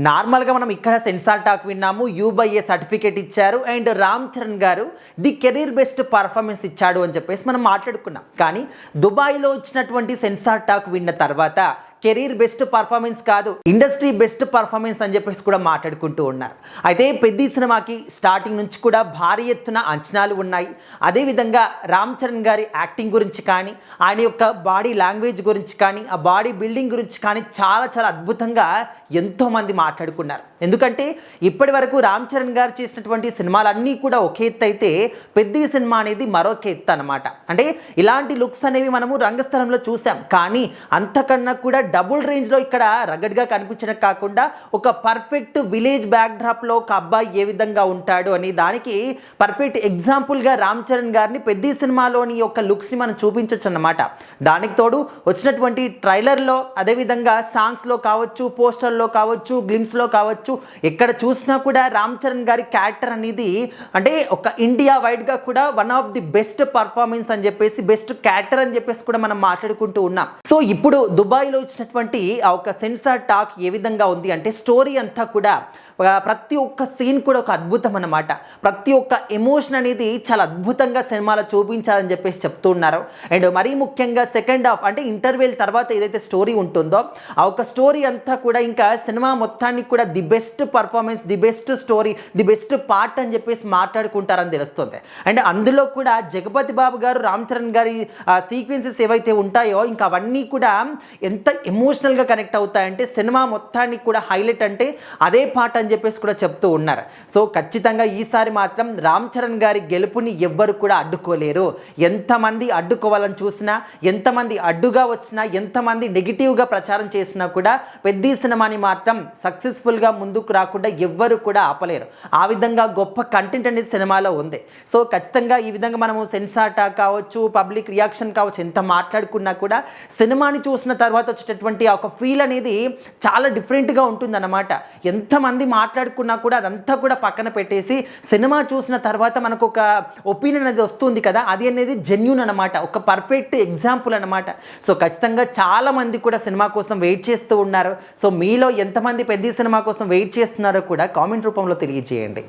నార్మల్గా మనం ఇక్కడ సెన్సార్ టాక్ విన్నాము, యూబైఏ సర్టిఫికేట్ ఇచ్చారు అండ్ రామ్ చరణ్ గారు ది కెరీర్ బెస్ట్ పర్ఫార్మెన్స్ ఇచ్చాడు అని చెప్పేసి మనం మాట్లాడుకున్నాం. కానీ దుబాయ్లో వచ్చినటువంటి సెన్సార్ టాక్ విన్న తర్వాత కెరీర్ బెస్ట్ పర్ఫార్మెన్స్ కాదు, ఇండస్ట్రీ బెస్ట్ పర్ఫార్మెన్స్ అని చెప్పేసి కూడా మాట్లాడుకుంటూ ఉన్నారు. అయితే పెద్ద సినిమాకి స్టార్టింగ్ నుంచి కూడా భారీ ఎత్తున అంచనాలు ఉన్నాయి. అదేవిధంగా రామ్ చరణ్ గారి యాక్టింగ్ గురించి కానీ, ఆయన యొక్క బాడీ లాంగ్వేజ్ గురించి కానీ, ఆ బాడీ బిల్డింగ్ గురించి కానీ చాలా చాలా అద్భుతంగా ఎంతోమంది మాట్లాడుకున్నారు. ఎందుకంటే ఇప్పటి వరకు రామ్ చరణ్ గారు చేసినటువంటి సినిమాలన్నీ కూడా ఒక ఎత్తు అయితే పెద్ద సినిమా అనేది మరొక ఎత్తు అనమాట. అంటే ఇలాంటి లుక్స్ అనేవి మనము రంగస్థలంలో చూసాం, కానీ అంతకన్నా కూడా డబుల్ రేంజ్లో ఇక్కడ రగడ్గా కనిపించడం కాకుండా ఒక పర్ఫెక్ట్ విలేజ్ బ్యాక్డ్రాప్లో ఒక అబ్బాయి ఏ విధంగా ఉంటాడు అని దానికి పర్ఫెక్ట్ ఎగ్జాంపుల్గా రామ్ చరణ్ గారిని పెద్ద సినిమాలోని యొక్క లుక్స్ని మనం చూపించవచ్చు అన్నమాట. దానికి తోడు వచ్చినటువంటి ట్రైలర్లో, అదేవిధంగా సాంగ్స్లో కావచ్చు, పోస్టర్లో కావచ్చు, గ్లిమ్స్లో కావచ్చు, ఎక్కడ చూసినా కూడా రామ్ చరణ్ గారి క్యారెక్టర్ అనేది అంటే ఒక ఇండియా వైడ్గా కూడా one of the best performance అని చెప్పేసి, బెస్ట్ క్యారెక్టర్ అని చెప్పేసి కూడా మనం మాట్లాడుకుంటూ ఉన్నాం. సో ఇప్పుడు దుబాయ్లో వచ్చినటువంటి ఆ ఒక సెన్సార్ టాక్ ఏ విధంగా ఉంది అంటే స్టోరీ అంతా కూడా ప్రతి ఒక్క సీన్ కూడా ఒక అద్భుతం అన్నమాట. ప్రతి ఒక్క ఎమోషన్ అనేది చాలా అద్భుతంగా సినిమాలో చూపించాలని చెప్పేసి చెప్తూ ఉన్నారు. అండ్ మరీ ముఖ్యంగా సెకండ్ హాఫ్ అంటే ఇంటర్వెల్ తర్వాత ఏదైతే స్టోరీ ఉంటుందో ఆ ఒక స్టోరీ అంతా కూడా ఇంకా సినిమా మొత్తానికి కూడా the best performance, the best story, the best part అని చెప్పేసి మాట్లాడుకుంటారని తెలుస్తుంది. అండ్ అందులో కూడా జగపతి బాబు గారు, రామ్ చరణ్ గారి సీక్వెన్సెస్ ఏవైతే ఉంటాయో ఇంకా అవన్నీ కూడా ఎంత ఎమోషనల్గా కనెక్ట్ అవుతాయంటే సినిమా మొత్తానికి కూడా హైలైట్ అంటే అదే పార్ట్ అని చెప్పేసి కూడా చెప్తూ ఉన్నారు. సో ఖచ్చితంగా ఈసారి మాత్రం రామ్ చరణ్ గారి గెలుపుని ఎవ్వరు కూడా అడ్డుకోలేరు. ఎంతమంది అడ్డుకోవాలని చూసినా, ఎంతమంది అడ్డుగా వచ్చినా, ఎంతమంది నెగిటివ్గా ప్రచారం చేసినా కూడా పెద్ద సినిమాని మాత్రం సక్సెస్ఫుల్గా ముందుకు రాకుండా ఎవ్వరు కూడా ఆపలేరు. ఆ విధంగా గొప్ప కంటెంట్ అనేది సినిమాలో ఉంది. సో ఖచ్చితంగా ఈ విధంగా మనము సెన్సార్ టాక్ కావచ్చు, పబ్లిక్ రియాక్షన్ కావచ్చు, ఎంత మాట్లాడుకున్నా కూడా సినిమాని చూసిన తర్వాత వచ్చేటటువంటి ఒక ఫీల్ అనేది చాలా డిఫరెంట్గా ఉంటుందన్నమాట. ఎంతమంది మాట్లాడుకున్నా కూడా అదంతా కూడా పక్కన పెట్టేసి సినిమా చూసిన తర్వాత మనకు ఒక ఒపీనియన్ అనేది వస్తుంది కదా, అది అనేది జెన్యూన్ అనమాట, ఒక పర్ఫెక్ట్ ఎగ్జాంపుల్ అనమాట. సో ఖచ్చితంగా చాలామంది కూడా సినిమా కోసం వెయిట్ చేస్తూ ఉన్నారు. సో మీలో ఎంతమంది పెద్ద సినిమా కోసం వెయిట్ చేస్తున్నారో కూడా కామెంట్ రూపంలో తెలియజేయండి.